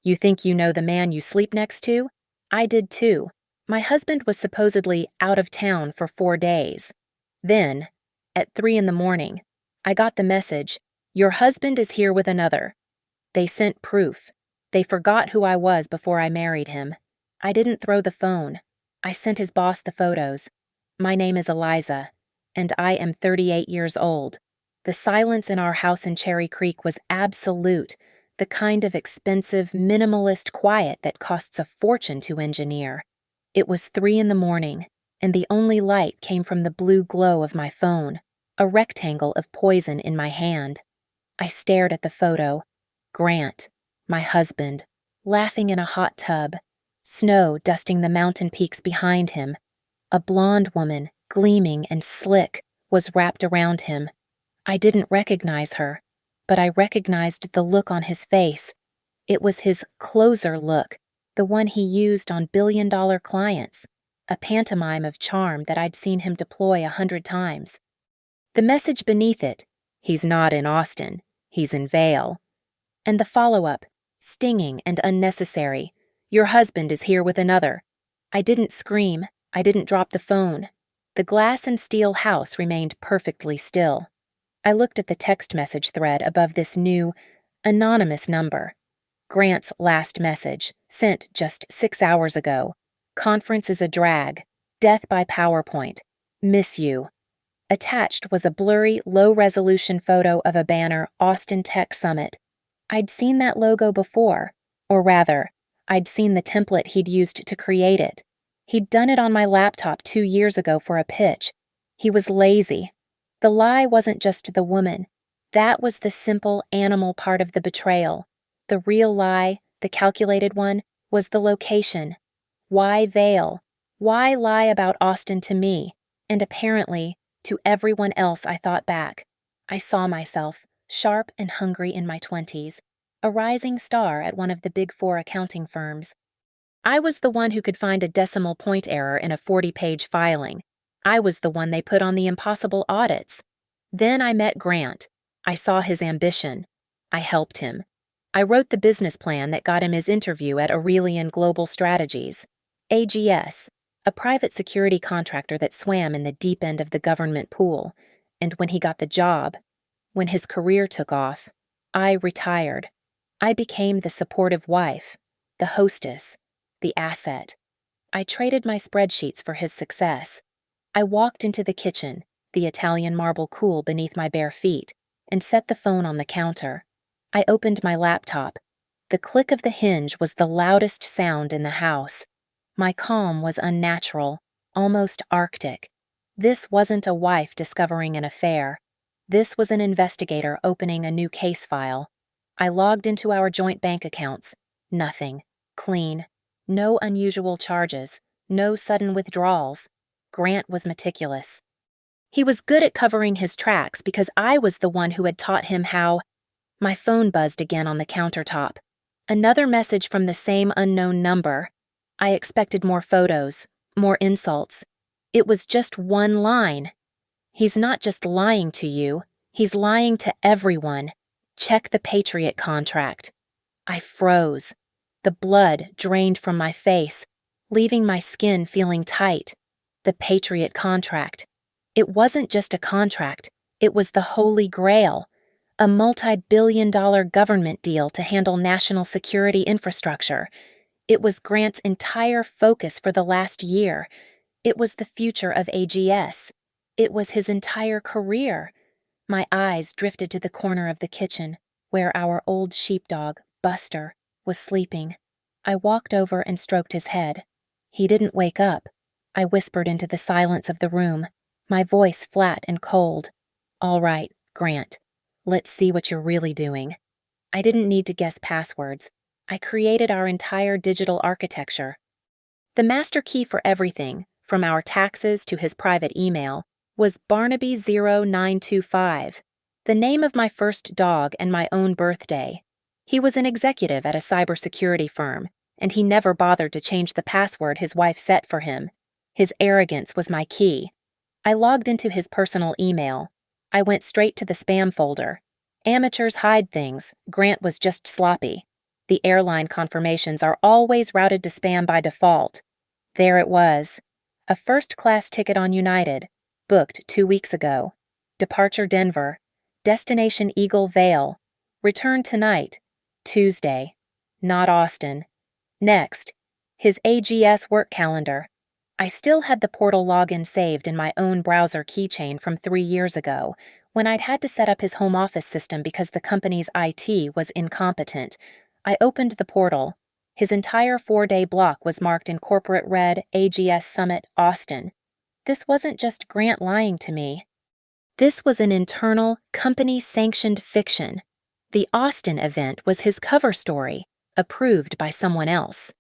You think you know the man you sleep next to? I did too. My husband was supposedly out of town for 4 days. Then, at 3 in the morning, I got the message, "Your husband is here with another." They sent proof. They forgot who I was before I married him. I didn't throw the phone. I sent his boss the photos. My name is Eliza, and I am 38 years old. The silence in our house in Cherry Creek was absolute, the kind of expensive, minimalist quiet that costs a fortune to engineer. It was 3 in the morning, and the only light came from the blue glow of my phone, a rectangle of poison in my hand. I stared at the photo. Grant, my husband, laughing in a hot tub, snow dusting the mountain peaks behind him. A blonde woman, gleaming and slick, was wrapped around him. I didn't recognize her, but I recognized the look on his face. It was his closer look, the one he used on billion-dollar clients, a pantomime of charm that I'd seen him deploy 100 times. The message beneath it, "He's not in Austin, he's in Vail." And the follow-up, stinging and unnecessary, "Your husband is here with another." I didn't scream. I didn't drop the phone. The glass and steel house remained perfectly still. I looked at the text message thread above this new, anonymous number. Grant's last message, sent just 6 hours ago. "Conference is a drag. Death by PowerPoint. Miss you." Attached was a blurry, low-resolution photo of a banner, Austin Tech Summit. I'd seen that logo before, or rather, I'd seen the template he'd used to create it. He'd done it on my laptop 2 years ago for a pitch. He was lazy. The lie wasn't just the woman. That was the simple animal part of the betrayal. The real lie, the calculated one, was the location. Why Vail? Why lie about Austin to me? And apparently, to everyone else I thought back. I saw myself, sharp and hungry in my 20s, a rising star at one of the Big Four accounting firms. I was the one who could find a decimal point error in a 40-page filing. I was the one they put on the impossible audits. Then I met Grant. I saw his ambition. I helped him. I wrote the business plan that got him his interview at Aurelian Global Strategies, AGS, a private security contractor that swam in the deep end of the government pool. And when he got the job, when his career took off, I retired. I became the supportive wife, the hostess, the asset. I traded my spreadsheets for his success. I walked into the kitchen, the Italian marble cool beneath my bare feet, and set the phone on the counter. I opened my laptop. The click of the hinge was the loudest sound in the house. My calm was unnatural, almost arctic. This wasn't a wife discovering an affair. This was an investigator opening a new case file. I logged into our joint bank accounts. Nothing. Clean. No unusual charges. No sudden withdrawals. Grant was meticulous. He was good at covering his tracks because I was the one who had taught him how. My phone buzzed again on the countertop. Another message from the same unknown number. I expected more photos, more insults. It was just one line. "He's not just lying to you, he's lying to everyone. Check the Patriot contract." I froze. The blood drained from my face, leaving my skin feeling tight. The Patriot contract. It wasn't just a contract, it was the Holy Grail, a multi-billion-dollar government deal to handle national security infrastructure. It was Grant's entire focus for the last year. It was the future of AGS. It was his entire career. My eyes drifted to the corner of the kitchen, where our old sheepdog, Buster, was sleeping. I walked over and stroked his head. He didn't wake up. I whispered into the silence of the room, my voice flat and cold. "All right, Grant. Let's see what you're really doing." I didn't need to guess passwords. I created our entire digital architecture. The master key for everything, from our taxes to his private email, was Barnaby0925, the name of my first dog and my own birthday. He was an executive at a cybersecurity firm, and he never bothered to change the password his wife set for him. His arrogance was my key. I logged into his personal email. I went straight to the spam folder. Amateurs hide things. Grant was just sloppy. The airline confirmations are always routed to spam by default. There it was. A first-class ticket on United, booked 2 weeks ago. Departure Denver. Destination Eagle Vale. Return tonight, Tuesday. Not Austin. Next, his AGS work calendar. I still had the portal login saved in my own browser keychain from 3 years ago, when I'd had to set up his home office system because the company's IT was incompetent. I opened the portal. His entire 4-day block was marked in corporate red AGS Summit, Austin. This wasn't just Grant lying to me. This was an internal, company-sanctioned fiction. The Austin event was his cover story, approved by someone else.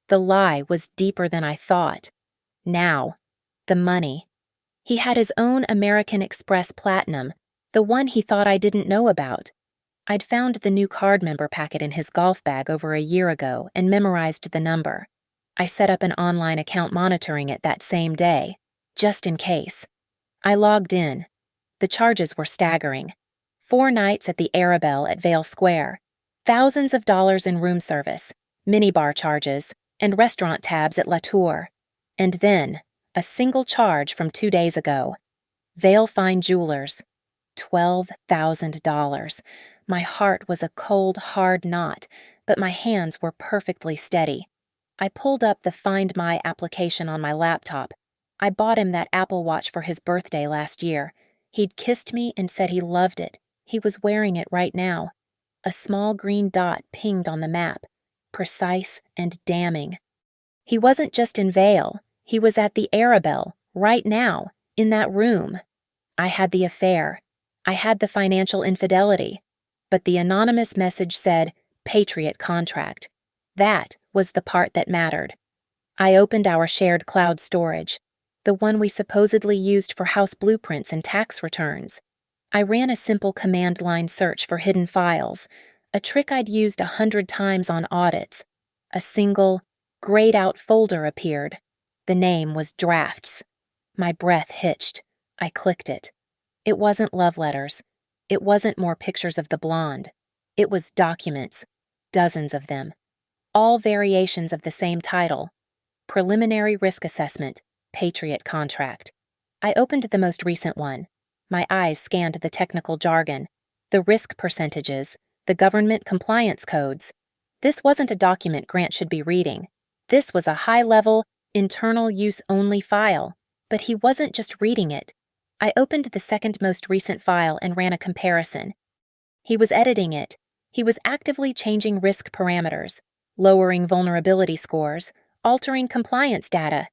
The lie was deeper than I thought. Now, the money. He had his own American Express Platinum, the one he thought I didn't know about. I'd found the new card member packet in his golf bag over a year ago and memorized the number. I set up an online account monitoring it that same day, just in case. I logged in. The charges were staggering. 4 nights at the Arabelle at Vale Square, thousands of dollars in room service, minibar charges, and restaurant tabs at La Tour. And then, a single charge from 2 days ago. Vale Fine Jewelers. $12,000. My heart was a cold, hard knot, but my hands were perfectly steady. I pulled up the Find My application on my laptop. I bought him that Apple Watch for his birthday last year. He'd kissed me and said he loved it. He was wearing it right now. A small green dot pinged on the map, precise and damning. He wasn't just in Vale. He was at the Arabelle, right now, in that room. I had the affair. I had the financial infidelity. But the anonymous message said, Patriot contract. That was the part that mattered. I opened our shared cloud storage, the one we supposedly used for house blueprints and tax returns. I ran a simple command line search for hidden files, a trick I'd used 100 times on audits. A single, grayed-out folder appeared. The name was Drafts. My breath hitched. I clicked it. It wasn't love letters. It wasn't more pictures of the blonde. It was documents, dozens of them, all variations of the same title. Preliminary Risk Assessment, Patriot Contract. I opened the most recent one. My eyes scanned the technical jargon, the risk percentages, the government compliance codes. This wasn't a document Grant should be reading. This was a high-level, internal use-only file, but he wasn't just reading it. I opened the second most recent file and ran a comparison. He was editing it. He was actively changing risk parameters, lowering vulnerability scores, altering compliance data.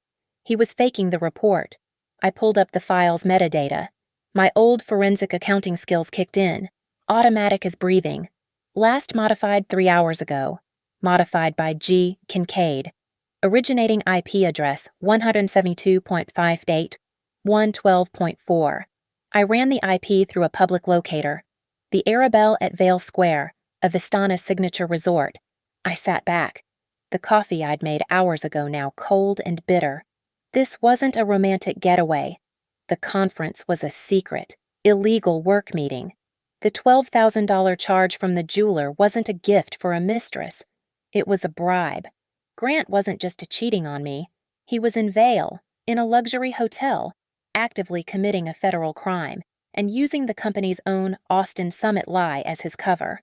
He was faking the report. I pulled up the file's metadata. My old forensic accounting skills kicked in. Automatic as breathing. Last modified 3 hours ago. Modified by G. Kincaid. Originating IP address 172.58.112.4. I ran the IP through a public locator. The Arabelle at Vale Square, a Vistana signature resort. I sat back. The coffee I'd made hours ago now cold and bitter. This wasn't a romantic getaway. The conference was a secret, illegal work meeting. The $12,000 charge from the jeweler wasn't a gift for a mistress. It was a bribe. Grant wasn't just cheating on me. He was in Vale, in a luxury hotel, actively committing a federal crime, and using the company's own Austin Summit lie as his cover.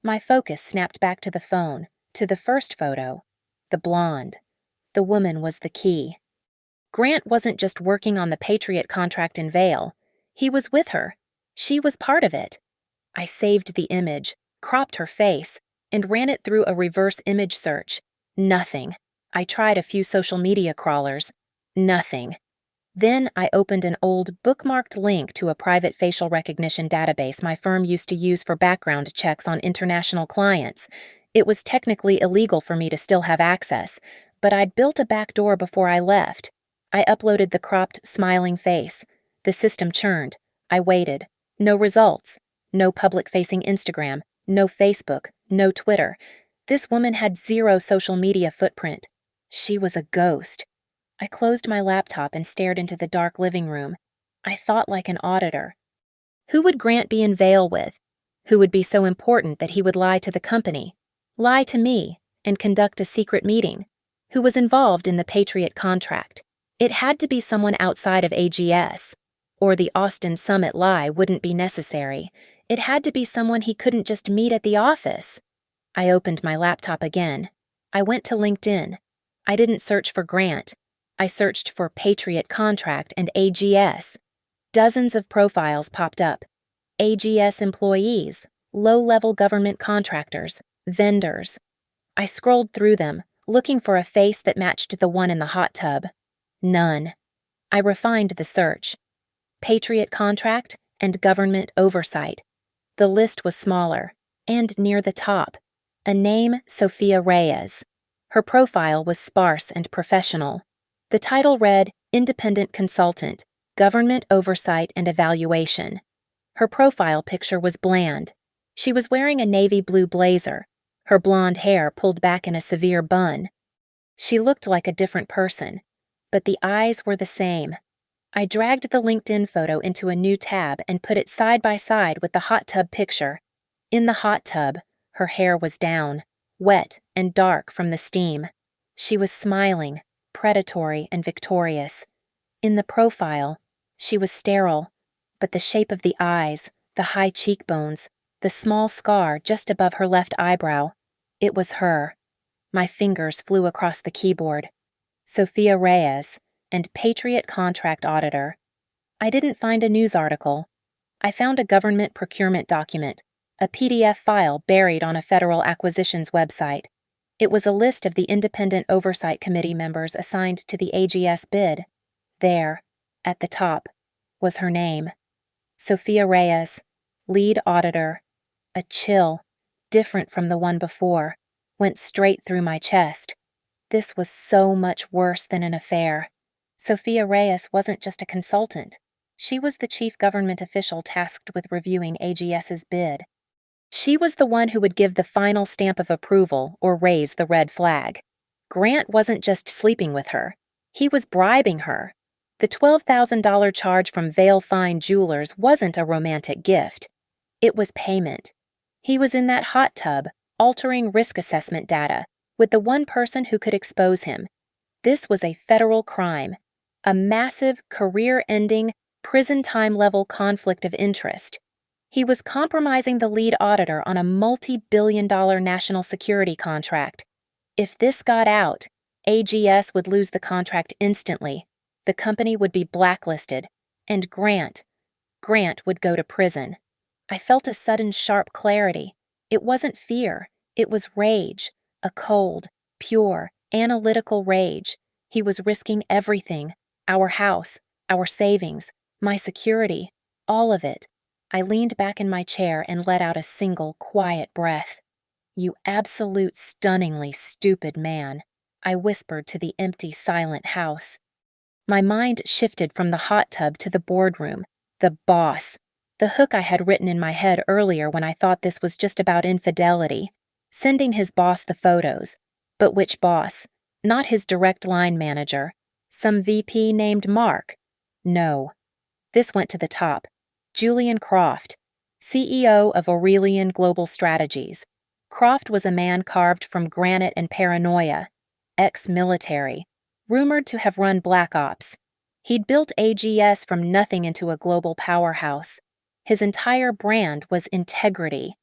My focus snapped back to the phone, to the first photo. The blonde. The woman was the key. Grant wasn't just working on the Patriot contract in Vale. He was with her. She was part of it. I saved the image, cropped her face, and ran it through a reverse image search. Nothing. I tried a few social media crawlers. Nothing. Then I opened an old bookmarked link to a private facial recognition database my firm used to use for background checks on international clients. It was technically illegal for me to still have access, but I'd built a back door before I left. I uploaded the cropped, smiling face. The system churned. I waited. No results. No public-facing Instagram. No Facebook. No Twitter. This woman had 0 social media footprint. She was a ghost. I closed my laptop and stared into the dark living room. I thought like an auditor. Who would Grant be in Vale with? Who would be so important that he would lie to the company? lie to me, and conduct a secret meeting. Who was involved in the Patriot contract? It had to be someone outside of AGS, or the Austin Summit lie wouldn't be necessary. It had to be someone he couldn't just meet at the office. I opened my laptop again. I went to LinkedIn. I didn't search for Grant. I searched for Patriot Contract and AGS. Dozens of profiles popped up. AGS employees, low-level government contractors, vendors. I scrolled through them, looking for a face that matched the one in the hot tub. None. I refined the search. Patriot Contract and Government Oversight. The list was smaller, and near the top, a name, Sophia Reyes. Her profile was sparse and professional. The title read, Independent Consultant, Government Oversight and Evaluation. Her profile picture was bland. She was wearing a navy blue blazer, her blonde hair pulled back in a severe bun. She looked like a different person, but the eyes were the same. I dragged the LinkedIn photo into a new tab and put it side by side with the hot tub picture. In the hot tub, her hair was down, wet and dark from the steam. She was smiling, predatory and victorious. In the profile, she was sterile, but the shape of the eyes, the high cheekbones, the small scar just above her left eyebrow, it was her. My fingers flew across the keyboard. Sophia Reyes, and Patriot Contract Auditor. I didn't find a news article. I found a government procurement document, a PDF file buried on a federal acquisitions website. It was a list of the Independent Oversight Committee members assigned to the AGS bid. There, at the top, was her name. Sophia Reyes, Lead Auditor. A chill, different from the one before, went straight through my chest. This was so much worse than an affair. Sophia Reyes wasn't just a consultant. She was the chief government official tasked with reviewing AGS's bid. She was the one who would give the final stamp of approval or raise the red flag. Grant wasn't just sleeping with her. He was bribing her. The $12,000 charge from Vale Fine Jewelers wasn't a romantic gift. It was payment. He was in that hot tub, altering risk assessment data, with the one person who could expose him. This was a federal crime, a massive, career-ending, prison-time-level conflict of interest. He was compromising the lead auditor on a multi-billion-dollar national security contract. If this got out, AGS would lose the contract instantly, the company would be blacklisted, and Grant would go to prison. I felt a sudden sharp clarity. It wasn't fear, it was rage, a cold, pure, analytical rage. He was risking everything, our house, our savings, my security, all of it. I leaned back in my chair and let out a single, quiet breath. You absolute, stunningly stupid man, I whispered to the empty, silent house. My mind shifted from the hot tub to the boardroom, the boss, the hook I had written in my head earlier when I thought this was just about infidelity, sending his boss the photos. But which boss? Not his direct line manager. Some VP named Mark. No. This went to the top. Julian Croft, CEO of Aurelian Global Strategies. Croft was a man carved from granite and paranoia, ex-military, rumored to have run Black Ops. He'd built AGS from nothing into a global powerhouse. His entire brand was integrity.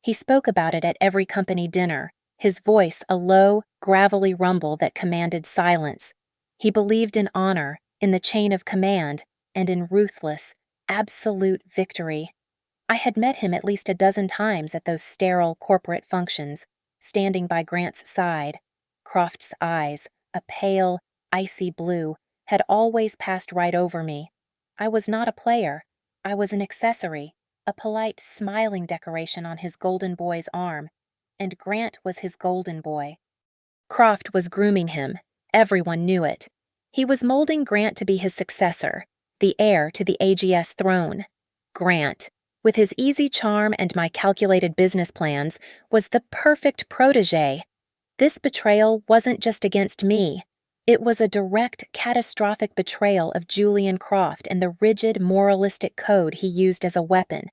He spoke about it at every company dinner, his voice a low, gravelly rumble that commanded silence. He believed in honor, in the chain of command, and in ruthless, absolute victory. I had met him at least a dozen times at those sterile corporate functions, standing by Grant's side. Croft's eyes, a pale, icy blue, had always passed right over me. I was not a player. I was an accessory, a polite, smiling decoration on his golden boy's arm, and Grant was his golden boy. Croft was grooming him. Everyone knew it. He was molding Grant to be his successor, the heir to the AGS throne. Grant, with his easy charm and my calculated business plans, was the perfect protégé. This betrayal wasn't just against me. It was a direct, catastrophic betrayal of Julian Croft and the rigid, moralistic code he used as a weapon.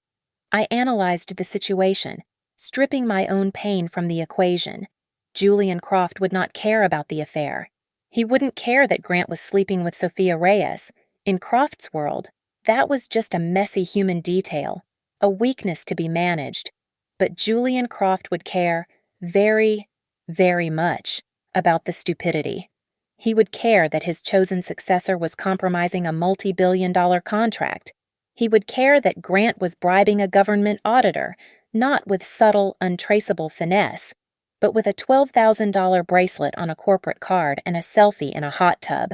I analyzed the situation, stripping my own pain from the equation. Julian Croft would not care about the affair. He wouldn't care that Grant was sleeping with Sophia Reyes. In Croft's world, that was just a messy human detail, a weakness to be managed. But Julian Croft would care very, very much about the stupidity. He would care that his chosen successor was compromising a multi-billion-dollar contract. He would care that Grant was bribing a government auditor, not with subtle, untraceable finesse, but with a $12,000 bracelet on a corporate card and a selfie in a hot tub.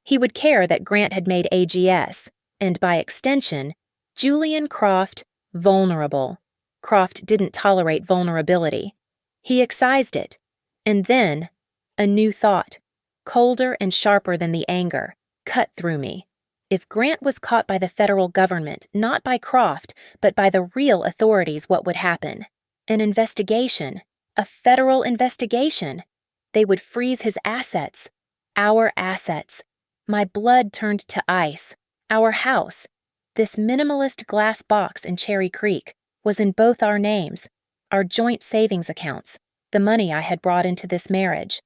He would care that Grant had made AGS, and by extension, Julian Croft, vulnerable. Croft didn't tolerate vulnerability. He excised it. And then, a new thought, colder and sharper than the anger, cut through me. If Grant was caught by the federal government, not by Croft, but by the real authorities, what would happen? An investigation. A federal investigation. They would freeze his assets. Our assets. My blood turned to ice. Our house. This minimalist glass box in Cherry Creek was in both our names, our joint savings accounts, the money I had brought into this marriage.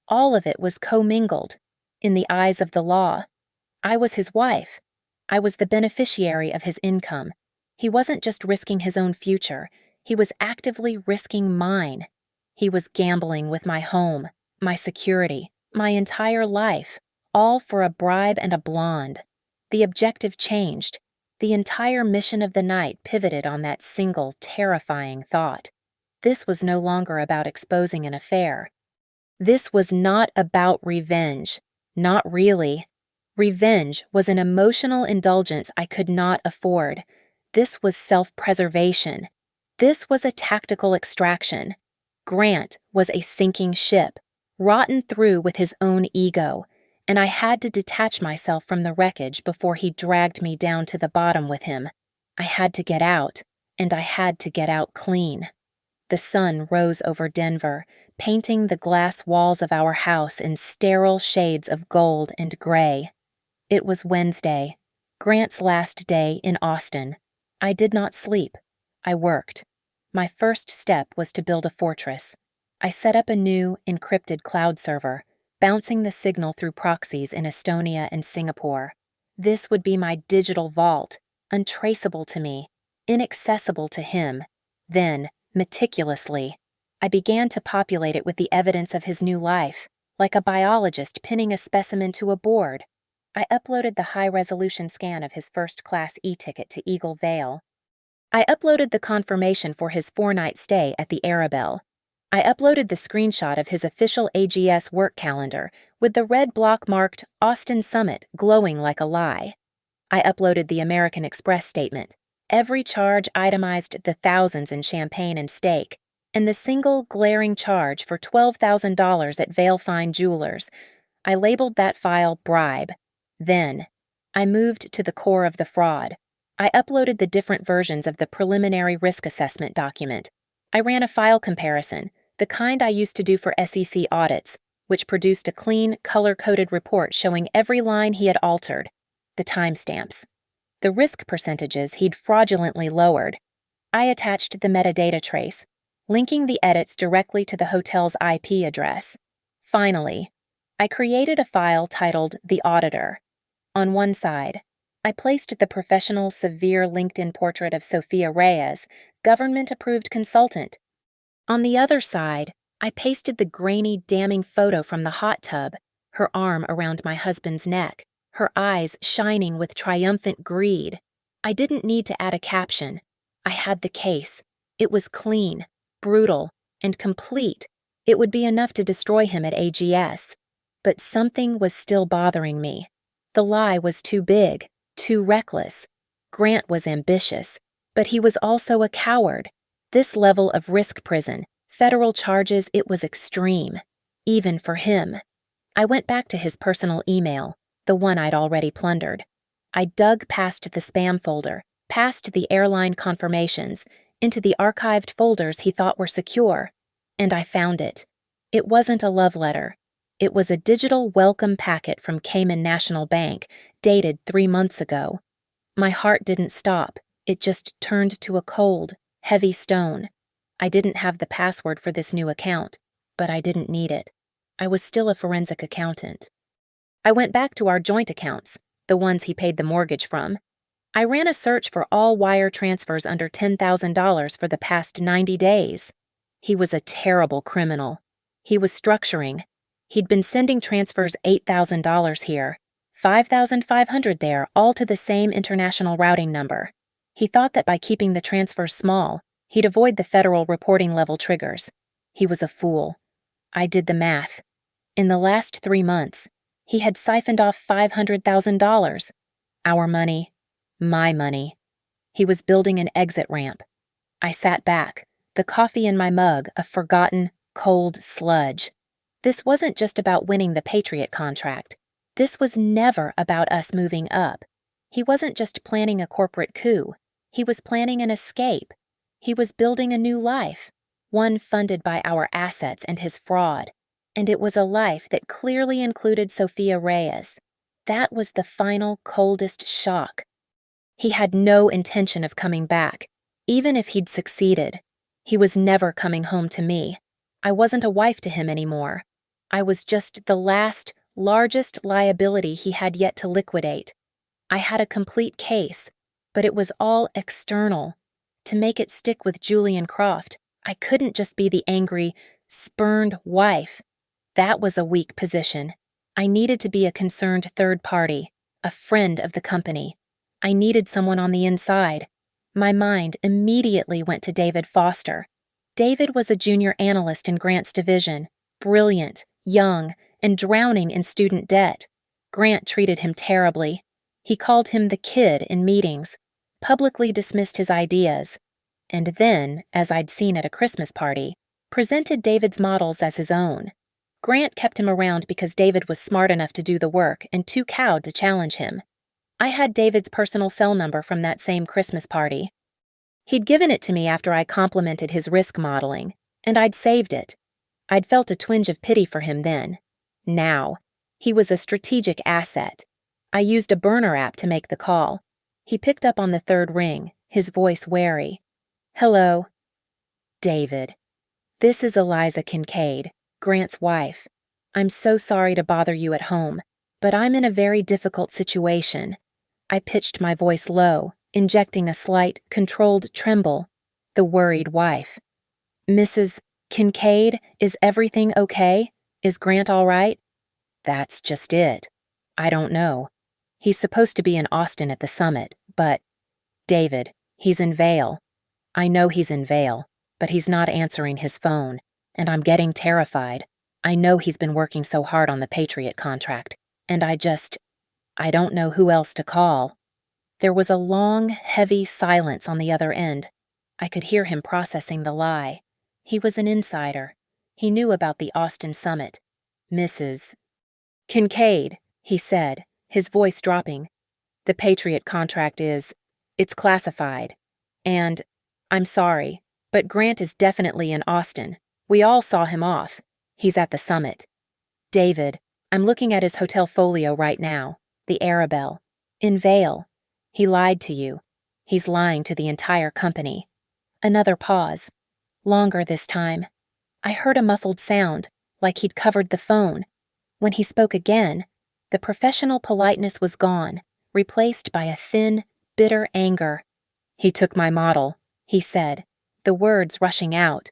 All of it was commingled. In the eyes of the law, I was his wife. I was the beneficiary of his income. He wasn't just risking his own future. He was actively risking mine. He was gambling with my home, my security, my entire life, all for a bribe and a blonde. The objective changed. The entire mission of the night pivoted on that single, terrifying thought. This was no longer about exposing an affair. This was not about revenge. Not really. Revenge was an emotional indulgence I could not afford. This was self-preservation. This was a tactical extraction. Grant was a sinking ship, rotten through with his own ego, and I had to detach myself from the wreckage before he dragged me down to the bottom with him. I had to get out, and I had to get out clean. The sun rose over Denver, painting the glass walls of our house in sterile shades of gold and gray. It was Wednesday, Grant's last day in Austin. I did not sleep. I worked. My first step was to build a fortress. I set up a new, encrypted cloud server, bouncing the signal through proxies in Estonia and Singapore. This would be my digital vault, untraceable to me, inaccessible to him. Then, meticulously, I began to populate it with the evidence of his new life, like a biologist pinning a specimen to a board. I uploaded the high-resolution scan of his first-class e-ticket to Eagle Vale. I uploaded the confirmation for his 4-night stay at the Arabelle. I uploaded the screenshot of his official AGS work calendar with the red block marked Austin Summit glowing like a lie. I uploaded the American Express statement, every charge itemized the thousands in champagne and steak, and the single glaring charge for $12,000 at Vale Fine Jewelers. I labeled that file bribe. Then, I moved to the core of the fraud. I uploaded the different versions of the preliminary risk assessment document. I ran a file comparison, the kind I used to do for SEC audits, which produced a clean, color-coded report showing every line he had altered, the timestamps, the risk percentages he'd fraudulently lowered. I attached the metadata trace, linking the edits directly to the hotel's IP address. Finally, I created a file titled The Auditor. On one side, I placed the professional, severe LinkedIn portrait of Sophia Reyes, government-approved consultant. On the other side, I pasted the grainy, damning photo from the hot tub, her arm around my husband's neck, her eyes shining with triumphant greed. I didn't need to add a caption. I had the case. It was clean, brutal, and complete. It would be enough to destroy him at AGS. But something was still bothering me. The lie was too big, too reckless. Grant was ambitious, but he was also a coward. This level of risk prison, federal charges, it was extreme, even for him. I went back to his personal email, the one I'd already plundered. I dug past the spam folder, past the airline confirmations, into the archived folders he thought were secure, and I found it. It wasn't a love letter. It was a digital welcome packet from Cayman National Bank, dated 3 months ago. My heart didn't stop. It just turned to a cold, heavy stone. I didn't have the password for this new account, but I didn't need it. I was still a forensic accountant. I went back to our joint accounts, the ones he paid the mortgage from. I ran a search for all wire transfers under $10,000 for the past 90 days. He was a terrible criminal. He was structuring. He'd been sending transfers $8,000 here, $5,500 there, all to the same international routing number. He thought that by keeping the transfers small, he'd avoid the federal reporting level triggers. He was a fool. I did the math. In the last 3 months, he had siphoned off $500,000. Our money, my money. He was building an exit ramp. I sat back, the coffee in my mug a forgotten, cold sludge. This wasn't just about winning the Patriot contract. This was never about us moving up. He wasn't just planning a corporate coup. He was planning an escape. He was building a new life, one funded by our assets and his fraud. And it was a life that clearly included Sophia Reyes. That was the final, coldest shock. He had no intention of coming back, even if he'd succeeded. He was never coming home to me. I wasn't a wife to him anymore. I was just the last, largest liability he had yet to liquidate. I had a complete case, but it was all external. To make it stick with Julian Croft, I couldn't just be the angry, spurned wife. That was a weak position. I needed to be a concerned third party, a friend of the company. I needed someone on the inside. My mind immediately went to David Foster. David was a junior analyst in Grant's division, brilliant, young, and drowning in student debt. Grant treated him terribly. He called him the kid in meetings, publicly dismissed his ideas, and then, as I'd seen at a Christmas party, presented David's models as his own. Grant kept him around because David was smart enough to do the work and too cowed to challenge him. I had David's personal cell number from that same Christmas party. He'd given it to me after I complimented his risk modeling, and I'd saved it. I'd felt a twinge of pity for him then. Now, he was a strategic asset. I used a burner app to make the call. He picked up on the third ring, his voice wary. "Hello." "David. This is Eliza Kincaid, Grant's wife. I'm so sorry to bother you at home, but I'm in a very difficult situation." I pitched my voice low, injecting a slight, controlled tremble. The worried wife. "Mrs. Kincaid, is everything okay? Is Grant all right?" "That's just it. I don't know. He's supposed to be in Austin at the summit, but... David, he's in Vail. I know he's in Vail, but he's not answering his phone, and I'm getting terrified. I know he's been working so hard on the Patriot contract, and I don't know who else to call." There was a long, heavy silence on the other end. I could hear him processing the lie. He was an insider. He knew about the Austin summit. "Mrs. Kincaid," he said, his voice dropping. "The Patriot contract it's classified. And, I'm sorry, but Grant is definitely in Austin. We all saw him off. He's at the summit. David, I'm looking at his hotel folio right now, the Arabelle, in Vail. He lied to you. He's lying to the entire company." Another pause. Longer this time. I heard a muffled sound, like he'd covered the phone. When he spoke again, the professional politeness was gone, replaced by a thin, bitter anger. "He took my model," he said, the words rushing out.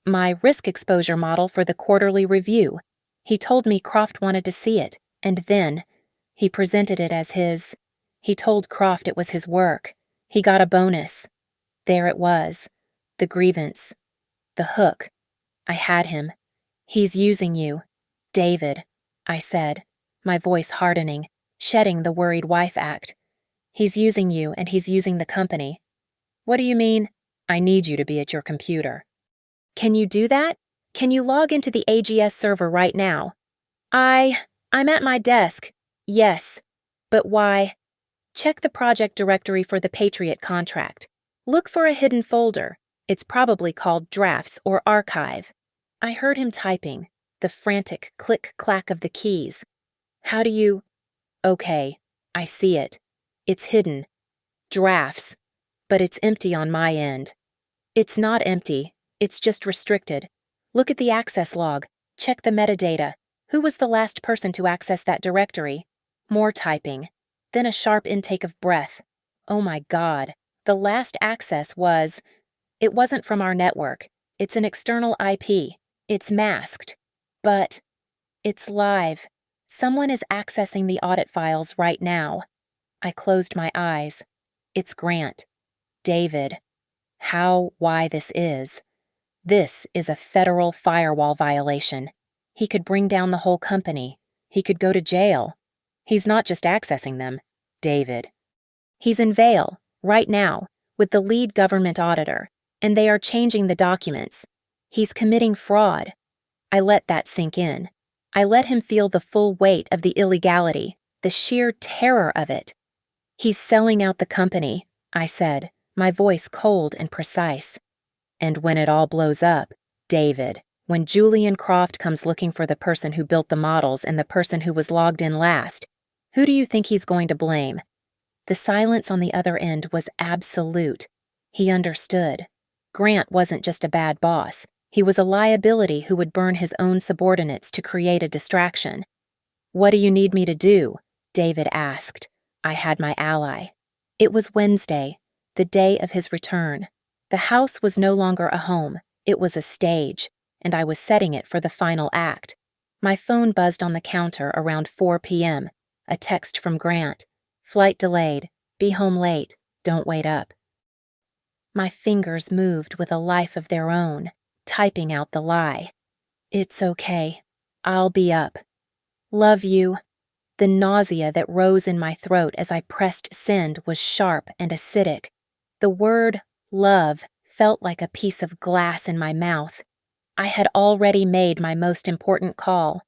"My risk exposure model for the quarterly review. He told me Croft wanted to see it, and then he presented it as his. He told Croft it was his work. He got a bonus. There it was. The grievance. The hook. I had him. He's using you. David," I said, my voice hardening, shedding the worried wife act. "He's using you, and he's using the company." "What do you mean?" "I need you to be at your computer." "Can you do that? Can you log into the AGS server right now?" I'm at my desk. Yes. But why? Check the project directory for the Patriot contract. Look for a hidden folder. It's probably called Drafts or Archive. I heard him typing, the frantic click-clack of the keys. "How do you—" "Okay, I see it. It's hidden. Drafts. But it's empty on my end." "It's not empty. It's just restricted. Look at the access log. Check the metadata. Who was the last person to access that directory? More typing. Then a sharp intake of breath. Oh my God. The last access was... It wasn't from our network. It's an external IP. It's masked. But it's live. Someone is accessing the audit files right now. I closed my eyes. It's Grant. David. Why this is. This is a federal firewall violation. He could bring down the whole company. He could go to jail. He's not just accessing them. David. He's in Vail, right now, with the lead government auditor, and they are changing the documents. He's committing fraud. I let that sink in. I let him feel the full weight of the illegality, the sheer terror of it. He's selling out the company, I said, my voice cold and precise. And when it all blows up, David, when Julian Croft comes looking for the person who built the models and the person who was logged in last, who do you think he's going to blame? The silence on the other end was absolute. He understood. Grant wasn't just a bad boss. He was a liability who would burn his own subordinates to create a distraction. What do you need me to do? David asked. I had my ally. It was Wednesday, the day of his return. The house was no longer a home. It was a stage, and I was setting it for the final act. My phone buzzed on the counter around 4 p.m. A text from Grant. Flight delayed. Be home late. Don't wait up. My fingers moved with a life of their own, typing out the lie. It's okay. I'll be up. Love you. The nausea that rose in my throat as I pressed send was sharp and acidic. The word love felt like a piece of glass in my mouth. I had already made my most important call.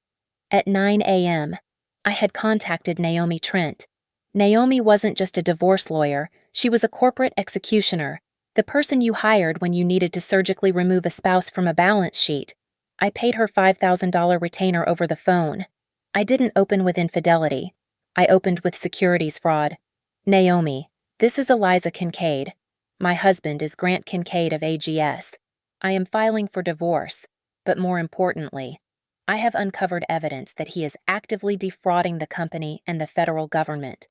At 9 a.m., I had contacted Naomi Trent. Naomi wasn't just a divorce lawyer, she was a corporate executioner, the person you hired when you needed to surgically remove a spouse from a balance sheet. I paid her $5,000 retainer over the phone. I didn't open with infidelity. I opened with securities fraud. Naomi, this is Eliza Kincaid. My husband is Grant Kincaid of AGS. I am filing for divorce, but more importantly, I have uncovered evidence that he is actively defrauding the company and the federal government.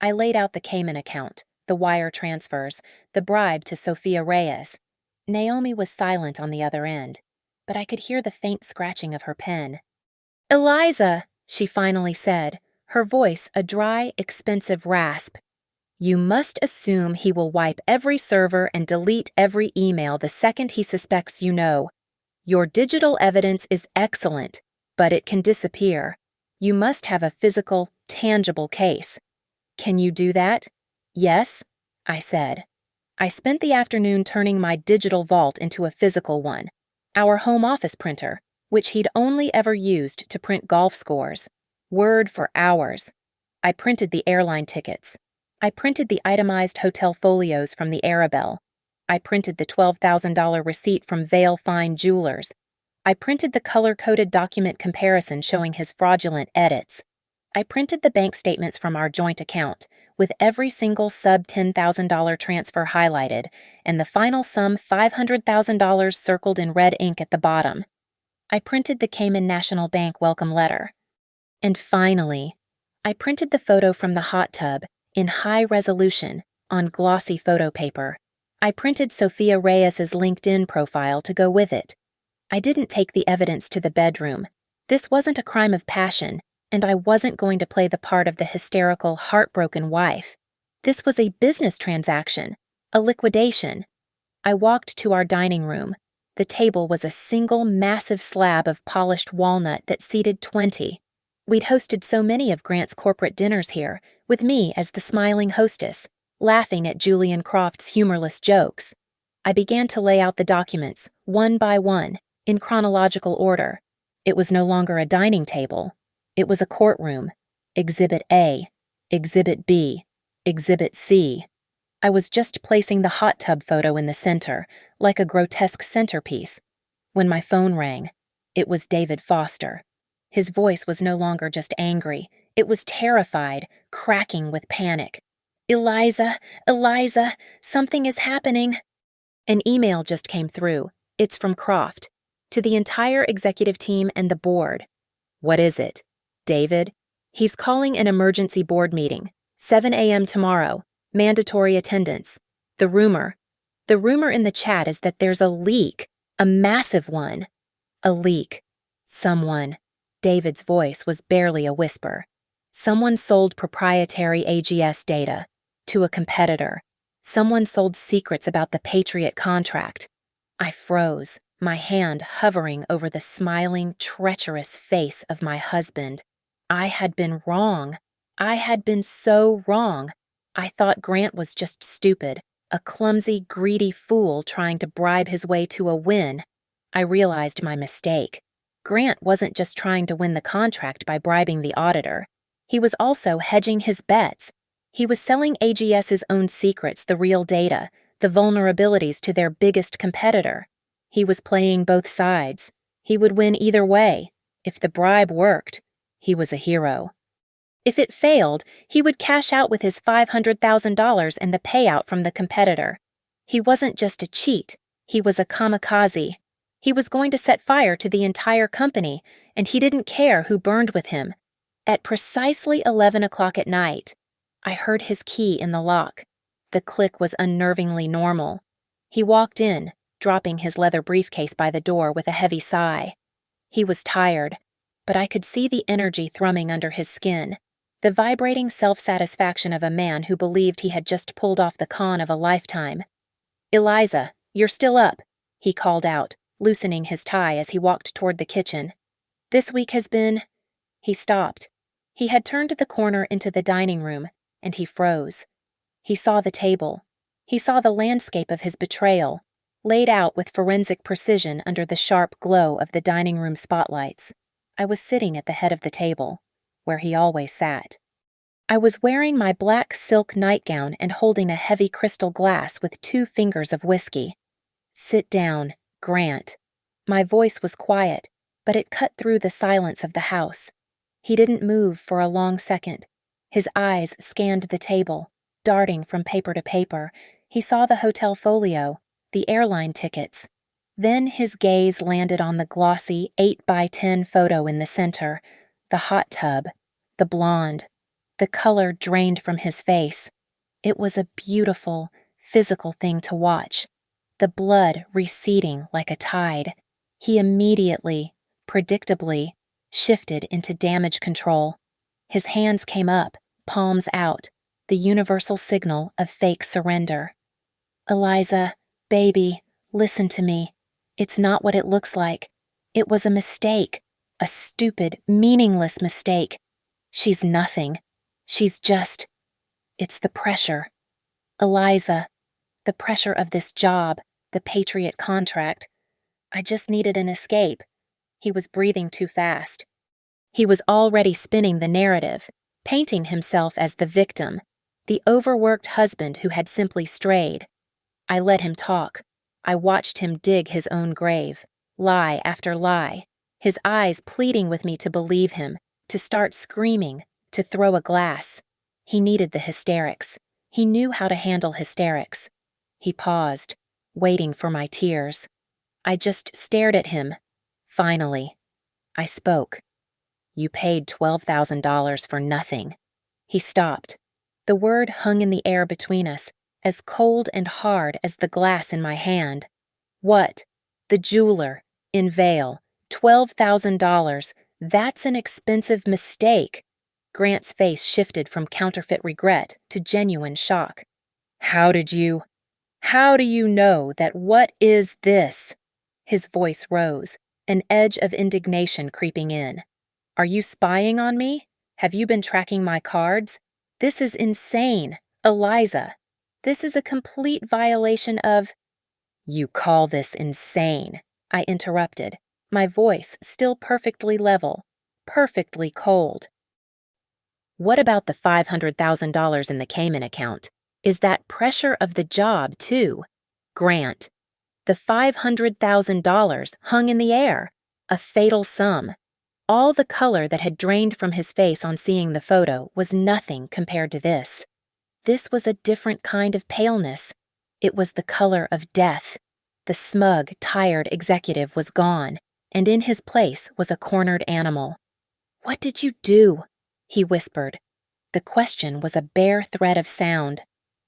I laid out the Cayman account, the wire transfers, the bribe to Sophia Reyes. Naomi was silent on the other end, but I could hear the faint scratching of her pen. Eliza, she finally said, her voice a dry, expensive rasp. You must assume he will wipe every server and delete every email the second he suspects you know. Your digital evidence is excellent, but it can disappear. You must have a physical, tangible case. Can you do that? Yes, I said. I spent the afternoon turning my digital vault into a physical one, our home office printer, which he'd only ever used to print golf scores. Word for hours. I printed the airline tickets. I printed the itemized hotel folios from the Arabelle. I printed the $12,000 receipt from Vail Fine Jewelers. I printed the color-coded document comparison showing his fraudulent edits. I printed the bank statements from our joint account, with every single sub-$10,000 transfer highlighted, and the final sum $500,000 circled in red ink at the bottom. I printed the Cayman National Bank welcome letter. And finally, I printed the photo from the hot tub in high resolution on glossy photo paper. I printed Sophia Reyes's LinkedIn profile to go with it. I didn't take the evidence to the bedroom. This wasn't a crime of passion, and I wasn't going to play the part of the hysterical, heartbroken wife. This was a business transaction, a liquidation. I walked to our dining room. The table was a single massive slab of polished walnut that seated 20. We'd hosted so many of Grant's corporate dinners here, with me as the smiling hostess, laughing at Julian Croft's humorless jokes. I began to lay out the documents, one by one, in chronological order. It was no longer a dining table. It was a courtroom. Exhibit A, Exhibit B, Exhibit C. I was just placing the hot tub photo in the center, like a grotesque centerpiece, when my phone rang. It was David Foster. His voice was no longer just angry. It was terrified, cracking with panic. Eliza, something is happening. An email just came through. It's from Croft. To the entire executive team and the board. What is it? David? He's calling an emergency board meeting. 7 a.m. tomorrow. Mandatory attendance. The rumor in the chat is that there's a leak. A massive one. A leak. Someone. David's voice was barely a whisper. Someone sold proprietary AGS data to a competitor. Someone sold secrets about the Patriot contract. I froze, my hand hovering over the smiling, treacherous face of my husband. I had been wrong. I had been so wrong. I thought Grant was just stupid, a clumsy, greedy fool trying to bribe his way to a win. I realized my mistake. Grant wasn't just trying to win the contract by bribing the auditor. He was also hedging his bets. He was selling AGS's own secrets, the real data, the vulnerabilities to their biggest competitor. He was playing both sides. He would win either way. If the bribe worked, he was a hero. If it failed, he would cash out with his $500,000 and the payout from the competitor. He wasn't just a cheat, he was a kamikaze. He was going to set fire to the entire company, and he didn't care who burned with him. At precisely 11 o'clock at night, I heard his key in the lock. The click was unnervingly normal. He walked in, dropping his leather briefcase by the door with a heavy sigh. He was tired, but I could see the energy thrumming under his skin, the vibrating self-satisfaction of a man who believed he had just pulled off the con of a lifetime. "Eliza, you're still up," he called out, loosening his tie as he walked toward the kitchen. "This week has been—" He stopped. He had turned the corner into the dining room, and he froze. He saw the table. He saw the landscape of his betrayal, laid out with forensic precision under the sharp glow of the dining room spotlights. I was sitting at the head of the table, where he always sat. I was wearing my black silk nightgown and holding a heavy crystal glass with 2 fingers of whiskey. "Sit down, Grant." My voice was quiet, but it cut through the silence of the house. He didn't move for a long second. His eyes scanned the table, darting from paper to paper. He saw the hotel folio, the airline tickets. Then his gaze landed on the glossy 8x10 photo in the center, the hot tub, the blonde. The color drained from his face. It was a beautiful, physical thing to watch. The blood receding like a tide. He immediately, predictably, shifted into damage control. His hands came up, palms out, the universal signal of fake surrender. "Eliza, baby, listen to me. It's not what it looks like. It was a mistake, a stupid, meaningless mistake. She's nothing. She's just... It's the pressure. Eliza, the pressure of this job, the Patriot contract. I just needed an escape." He was breathing too fast. He was already spinning the narrative, painting himself as the victim, the overworked husband who had simply strayed. I let him talk. I watched him dig his own grave, lie after lie, his eyes pleading with me to believe him, to start screaming, to throw a glass. He needed the hysterics. He knew how to handle hysterics. He paused, waiting for my tears. I just stared at him. Finally, I spoke. "You paid $12,000 for nothing." He stopped. The word hung in the air between us, as cold and hard as the glass in my hand. "What? The jeweler, in Vale, $12,000. That's an expensive mistake." Grant's face shifted from counterfeit regret to genuine shock. How do you know that what is this?" His voice rose, an edge of indignation creeping in. "Are you spying on me? Have you been tracking my cards? This is insane, Eliza. This is a complete violation of—" "You call this insane," I interrupted, my voice still perfectly level, perfectly cold. "What about the $500,000 in the Cayman account? Is that pressure of the job, too? Grant, the $500,000 hung in the air, a fatal sum. All the color that had drained from his face on seeing the photo was nothing compared to this. This was a different kind of paleness. It was the color of death. The smug, tired executive was gone, and in his place was a cornered animal. "What did you do?" he whispered. The question was a bare thread of sound.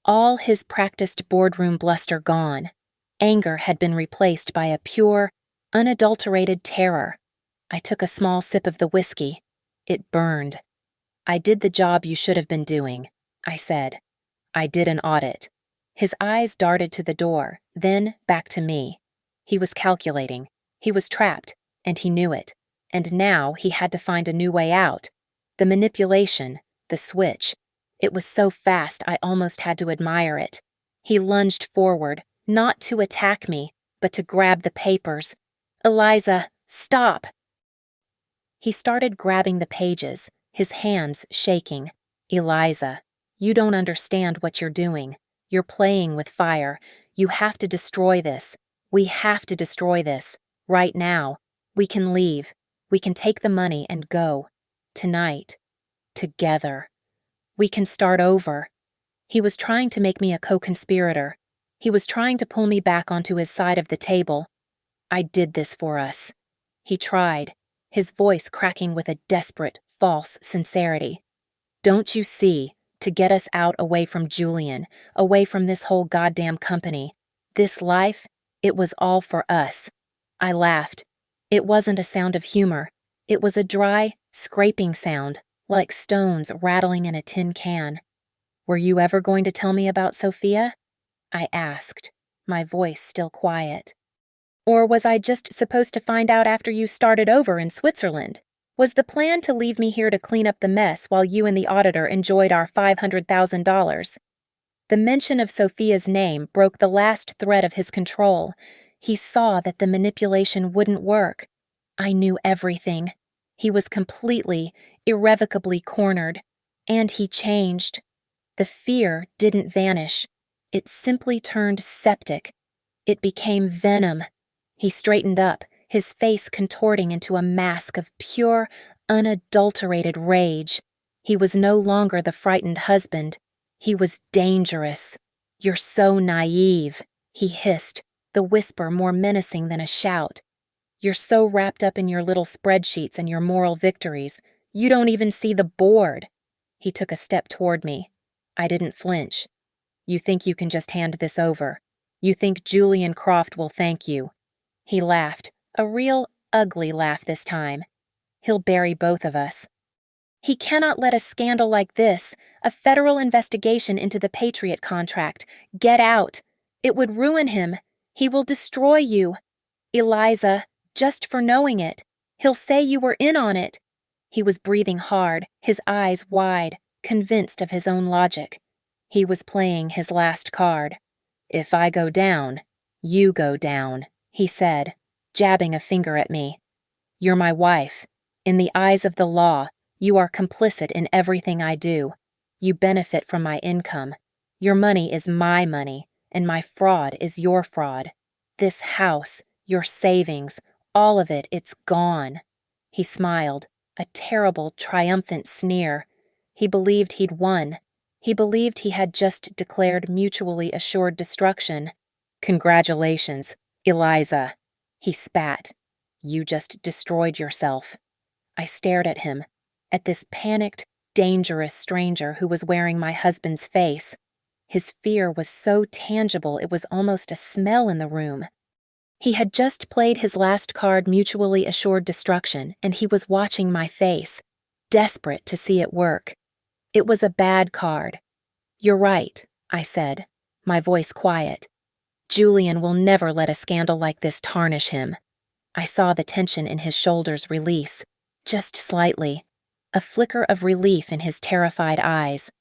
All his practiced boardroom bluster gone. Anger had been replaced by a pure, unadulterated terror. I took a small sip of the whiskey. It burned. "I did the job you should have been doing," I said. "I did an audit." His eyes darted to the door, then back to me. He was calculating. He was trapped, and he knew it. And now he had to find a new way out. The manipulation, the switch. It was so fast I almost had to admire it. He lunged forward, not to attack me, but to grab the papers. "Eliza, stop!" He started grabbing the pages, his hands shaking. "Eliza, you don't understand what you're doing. You're playing with fire. You have to destroy this. We have to destroy this. Right now. We can leave. We can take the money and go. Tonight. Together. We can start over." He was trying to make me a co-conspirator. He was trying to pull me back onto his side of the table. "I did this for us." He tried, his voice cracking with a desperate, false sincerity. "Don't you see? To get us out away from Julian, away from this whole goddamn company. This life, it was all for us." I laughed. It wasn't a sound of humor. It was a dry, scraping sound, like stones rattling in a tin can. "Were you ever going to tell me about Sophia?" I asked, my voice still quiet. "Or was I just supposed to find out after you started over in Switzerland? Was the plan to leave me here to clean up the mess while you and the auditor enjoyed our $500,000? The mention of Sophia's name broke the last thread of his control. He saw that the manipulation wouldn't work. I knew everything. He was completely, irrevocably cornered. And he changed. The fear didn't vanish. It simply turned septic. It became venom. He straightened up, his face contorting into a mask of pure, unadulterated rage. He was no longer the frightened husband. He was dangerous. "You're so naive," he hissed, the whisper more menacing than a shout. "You're so wrapped up in your little spreadsheets and your moral victories, you don't even see the board." He took a step toward me. I didn't flinch. "You think you can just hand this over? You think Julian Croft will thank you?" He laughed, a real, ugly laugh this time. "He'll bury both of us." "He cannot let a scandal like this, a federal investigation into the Patriot contract, get out. It would ruin him. He will destroy you. Eliza, just for knowing it. He'll say you were in on it." He was breathing hard, his eyes wide, convinced of his own logic. He was playing his last card. "If I go down, you go down," he said, jabbing a finger at me. "You're my wife. In the eyes of the law, you are complicit in everything I do. You benefit from my income. Your money is my money, and my fraud is your fraud. This house, your savings, all of it, it's gone." He smiled, a terrible, triumphant sneer. He believed he'd won. He believed he had just declared mutually assured destruction. "Congratulations, Eliza," he spat. "You just destroyed yourself." I stared at him, at this panicked, dangerous stranger who was wearing my husband's face. His fear was so tangible it was almost a smell in the room. He had just played his last card, mutually assured destruction, and he was watching my face, desperate to see it work. It was a bad card. "You're right," I said, my voice quiet. "Julian will never let a scandal like this tarnish him." I saw the tension in his shoulders release, just slightly, a flicker of relief in his terrified eyes.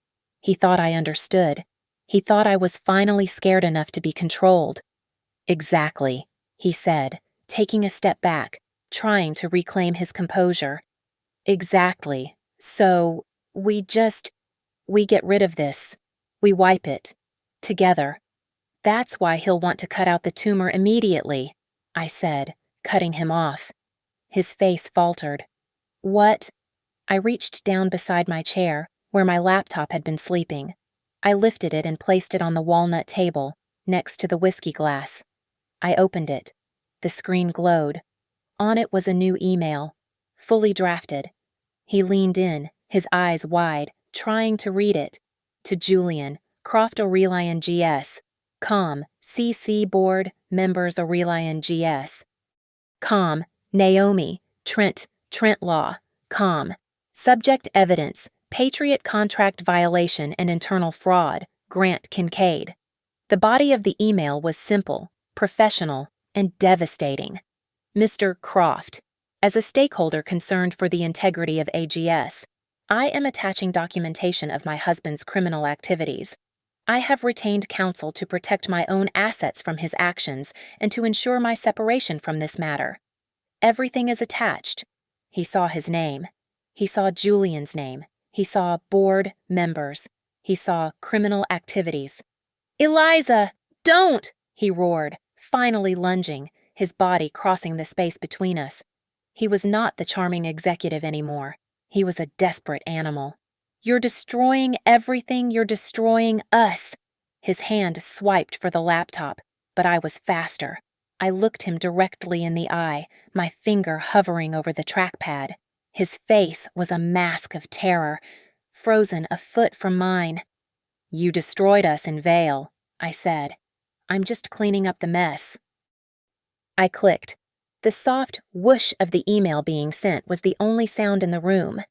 He thought I understood. He thought I was finally scared enough to be controlled. "Exactly," he said, taking a step back, trying to reclaim his composure. "Exactly. So, we get rid of this. We wipe it. Together. That's why he'll want to cut out the tumor immediately," I said, cutting him off. His face faltered. "What?" I reached down beside my chair, where my laptop had been sleeping. I lifted it and placed it on the walnut table, next to the whiskey glass. I opened it. The screen glowed. On it was a new email, fully drafted. He leaned in, his eyes wide, trying to read it. To Julian, Croft Aurelian GS. Com, CC Board, Members Aurelian GS. Com, Naomi, Trent Law. Com. Subject evidence, Patriot contract violation and internal fraud, Grant Kincaid. The body of the email was simple, professional, and devastating. Mr. Croft, as a stakeholder concerned for the integrity of AGS, I am attaching documentation of my husband's criminal activities. I have retained counsel to protect my own assets from his actions and to ensure my separation from this matter. Everything is attached. He saw his name. He saw Julian's name. He saw board members. He saw criminal activities. "Eliza, don't!" he roared, finally lunging, his body crossing the space between us. He was not the charming executive anymore. He was a desperate animal. "You're destroying everything. You're destroying us." His hand swiped for the laptop, but I was faster. I looked him directly in the eye, my finger hovering over the trackpad. His face was a mask of terror, frozen a foot from mine. "You destroyed us in Vale," I said. "I'm just cleaning up the mess." I clicked. The soft whoosh of the email being sent was the only sound in the room.